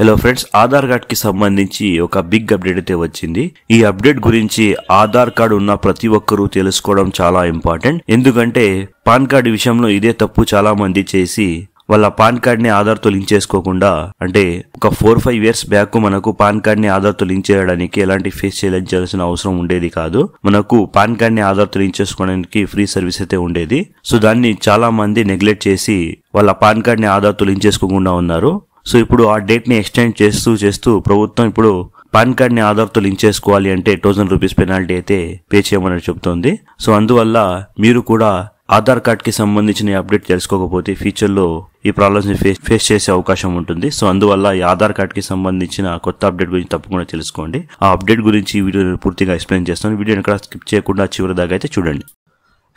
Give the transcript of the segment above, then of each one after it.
Hello friends, Aadhaar card కి సంబంధించి ఒక బిగ్ అప్డేట్ అయితే వచ్చింది. ఈ అప్డేట్ గురించి ఆధార్ కార్డు ఉన్న ప్రతి ఒక్కరూ తెలుసుకోవడం చాలా ఇంపార్టెంట్. ఎందుకంటే పాన్ కార్డు విషయంలో ఇదే తప్పు చాలా మంది చేసి వాళ్ళ పాన్ కార్డ్ ని ఆధార్ తో లింక్ చేసుకోకుండా, అంటే ఒక 4-5 ఇయర్స్ బ్యాక్ మనకు పాన్ కార్డ్ ని ఆధార్ తో లింక్ చేయడానికి ఎలాంటి ఫేస్ చేయాల్సిన అవసరం ఉండేది కాదు. మనకు పాన్ కార్డ్ ని ఆధార్ తో లింక్ చేసుకోవడానికి ఫ్రీ సర్వీస్ అయితే ఉండేది. సో దాన్ని చాలా మంది నెగ్లెక్ట్ చేసి వాళ్ళ పాన్ కార్డ్ ని ఆధార్ తో లింక్ చేసుకోకుండా ఉన్నారు. సో ఇప్పుడు ఆ డేట్ ని ఎక్స్టెండ్ చేస్తూ ప్రభుత్వం ఇప్పుడు పాన్ కార్డ్ ని ఆధార్ తో లింక్ చేసుకోవాలి అంటే 1000 రూపీస్ పెనాల్టీ అయితే పే చేయమని చెప్తోంది. సో అందువల్ల మీరు కూడా ఆధార్ కార్డ్ కి సంబంధించిన అప్డేట్ తెలుసుకోకపోతే ఫ్యూచర్ లో ఈ ప్రాబ్లమ్స్ ని ఫేస్ చేసే అవకాశం ఉంటుంది. సో అందువల్ల ఈ ఆధార్ కార్డ్ కి సంబంధించిన కొత్త అప్డేట్ గురించి తప్పకుండా తెలుసుకోండి. ఆ అప్డేట్ గురించి ఈ వీడియో పూర్తిగా ఎక్స్ప్లెయిన్ చేస్తాను. వీడియోని ఎక్కడ స్కిప్ చేయకుండా చివరి దాకా అయితే చూడండి.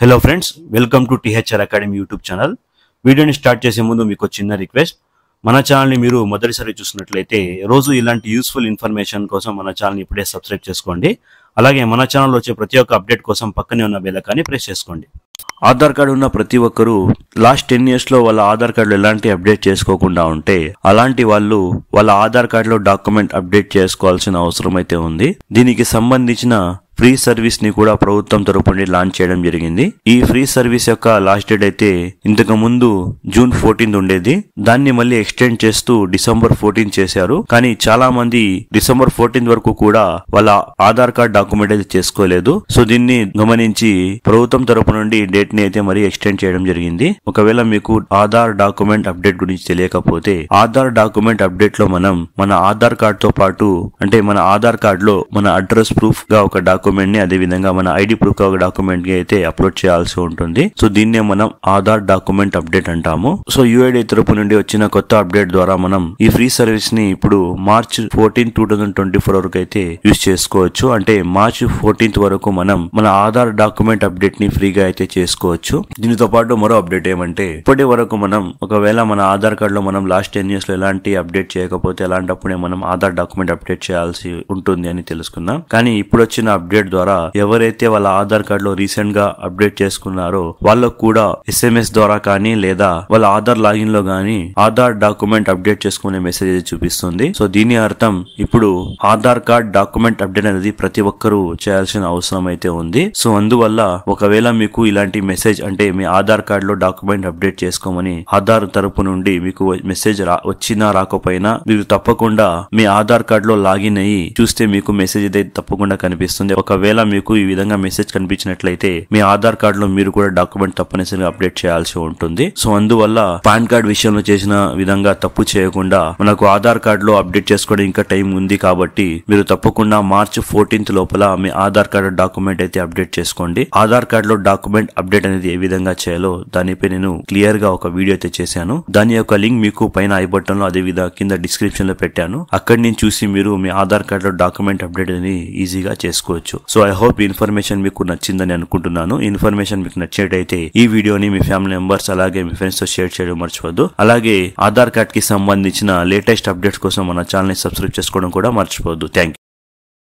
Hello friends, welcome to THR academy YouTube channel. వీడియోని స్టార్ట్ చేసే ముందు మీకు చిన్న రిక్వెస్ట్. మన ఛానల్ ని మీరు మొదటిసారి చూసినట్లయితే రోజు ఇలాంటి యూస్ఫుల్ ఇన్ఫర్మేషన్ కోసం మన ఛానల్ ని ఇప్పుడే సబ్స్క్రైబ్ చేసుకోండి. అలాగే మన ఛానల్ వచ్చే ప్రతి ఒక్క అప్డేట్ కోసం పక్కనే ఉన్న బెల్ ఐకాన్ని ప్రెస్ చేసుకోండి. ఆధార్ కార్డు ఉన్న ప్రతి ఒక్కరూ లాస్ట్ 10 years లో వాళ్ళ ఆధార్ కార్డులో ఎలాంటి అప్డేట్ చేసుకోకుండా ఉంటే అలాంటి వాళ్ళు వాళ్ళ ఆధార్ కార్డులో డాక్యుమెంట్ అప్డేట్ చేసుకోవాల్సిన అవసరం అయితే ఉంది. దీనికి సంబంధించిన ఫ్రీ సర్వీస్ ని కూడా ప్రభుత్వం తరపు నుండి లాంచ్ చేయడం జరిగింది. ఈ ఫ్రీ సర్వీస్ యొక్క లాస్ట్ డేట్ అయితే ఇంతకు ముందు June 14 ఉండేది. దాన్ని మళ్ళీ ఎక్స్టెండ్ చేస్తూ December 14 చేశారు. కానీ చాలా మంది December 14 వరకు కూడా వాళ్ళ ఆధార్ కార్డ్ డాక్యుమెంట్ అయితే చేసుకోలేదు. సో దీన్ని గమనించి ప్రభుత్వం తరపు నుండి డేట్ ని అయితే మరీ ఎక్స్టెండ్ చేయడం జరిగింది. ఒకవేళ మీకు ఆధార్ డాక్యుమెంట్ అప్డేట్ గురించి తెలియకపోతే ఆధార్ డాక్యుమెంట్ అప్డేట్ లో మనం మన ఆధార్ కార్డ్ తో పాటు, అంటే మన ఆధార్ కార్డ్ లో మన అడ్రస్ ప్రూఫ్ గా ఒక డాక్యుమెంట్ ని, అదే విధంగా మన ఐడి ప్రూఫ్ గా ఒక డాక్యుమెంట్ కి అయితే అప్లోడ్ చేయాల్సి ఉంటుంది. సో దీన్నే మనం ఆధార్ డాక్యుమెంట్ అప్డేట్ అంటాము. సో యుఐడి తరపు నుండి వచ్చిన కొత్త అప్డేట్ ద్వారా మనం ఈ ఫ్రీ సర్వీస్ ని ఇప్పుడు March 14, 2024 వరకు అయితే యూజ్ చేసుకోవచ్చు. అంటే March 14 వరకు మనం మన ఆధార్ డాక్యుమెంట్ అప్డేట్ ని ఫ్రీగా అయితే చేసుకోవచ్చు. దీనితో పాటు మరో అప్డేట్ ఏమంటే, ఇప్పటి వరకు మనం ఒకవేళ మన ఆధార్ కార్డ్ లో మనం లాస్ట్ 10 years లో ఎలాంటి అప్డేట్ చేయకపోతే అలాంటప్పుడే మనం ఆధార్ డాక్యుమెంట్ అప్డేట్ చేయాల్సి ఉంటుంది అని తెలుసుకుందాం. కానీ ఇప్పుడు వచ్చిన అప్డేట్ ద్వారా ఎవరైతే వాళ్ళ ఆధార్ కార్డ్ లో రీసెంట్ గా అప్డేట్ చేసుకున్నారో వాళ్ళకు కూడా SMS ద్వారా కానీ లేదా వాళ్ళ ఆధార్ లాగిన్ లో గానీ ఆధార్ డాక్యుమెంట్ అప్డేట్ చేసుకునే మెసేజ్ చూపిస్తుంది. సో దీని అర్థం ఇప్పుడు ఆధార్ కార్డ్ డాక్యుమెంట్ అప్డేట్ అనేది ప్రతి ఒక్కరూ చేయాల్సిన అవసరం అయితే ఉంది. సో అందువల్ల ఒకవేళ మీకు ఇలాంటి మెసేజ్, అంటే మీ ఆధార్ కార్డ్ లో డాక్యుమెంట్ అప్డేట్ చేసుకోమని ఆధార్ తరపు నుండి మీకు మెసేజ్ వచ్చినా రాకపోయినా మీరు తప్పకుండా మీ ఆధార్ కార్డ్ లో లాగిన్ అయ్యి చూస్తే మీకు మెసేజ్ అయితే తప్పకుండా కనిపిస్తుంది. ఒకవేళ మీకు ఈ విధంగా మెసేజ్ కనిపించినట్లయితే మీ ఆధార్ కార్డ్ లో మీరు కూడా డాక్యుమెంట్ తప్పనిసరిగా అప్డేట్ చేయాల్సి ఉంటుంది. సో అందువల్ల పాన్ కార్డ్ విషయంలో చేసిన విధంగా తప్పు చేయకుండా మనకు ఆధార్ కార్డ్ లో అప్డేట్ చేసుకోవడం ఇంకా టైం ఉంది కాబట్టి మీరు తప్పకుండా March 14 లోపల మీ ఆధార్ కార్డ్ డాక్యుమెంట్ అయితే అప్డేట్ చేసుకోండి. ఆధార్ కార్డ్ లో డాక్యుమెంట్ అప్డేట్ అనేది ఏ విధంగా చేయాలో దానిపై నేను క్లియర్ గా ఒక వీడియో అయితే చేశాను. దాని యొక్క లింక్ మీకు పైన ఐ బటన్ లో, అదే విధంగా కింద డిస్క్రిప్షన్ లో పెట్టాను. అక్కడి నుంచి చూసి మీరు మీ ఆధార్ కార్డ్ లో డాక్యుమెంట్ అప్డేట్ అనేది ఈజీగా చేసుకోవచ్చు. సో ఐ హోప్ ఇన్ఫర్మేషన్ మీకు నచ్చిందని అనుకుంటున్నాను. ఇన్ఫర్మేషన్ మీకు నచ్చినట్టయితే ఈ వీడియోని మీ ఫ్యామిలీ మెంబర్స్ అలాగే మీ ఫ్రెండ్స్ తో షేర్ చేయడం మర్చిపోద్దు. అలాగే ఆధార్ కార్డ్ కి సంబంధించిన లేటెస్ట్ అప్డేట్స్ కోసం మన ఛానల్ ని సబ్స్క్రైబ్ చేసుకోవడం కూడా మర్చిపోద్దు. Thank you.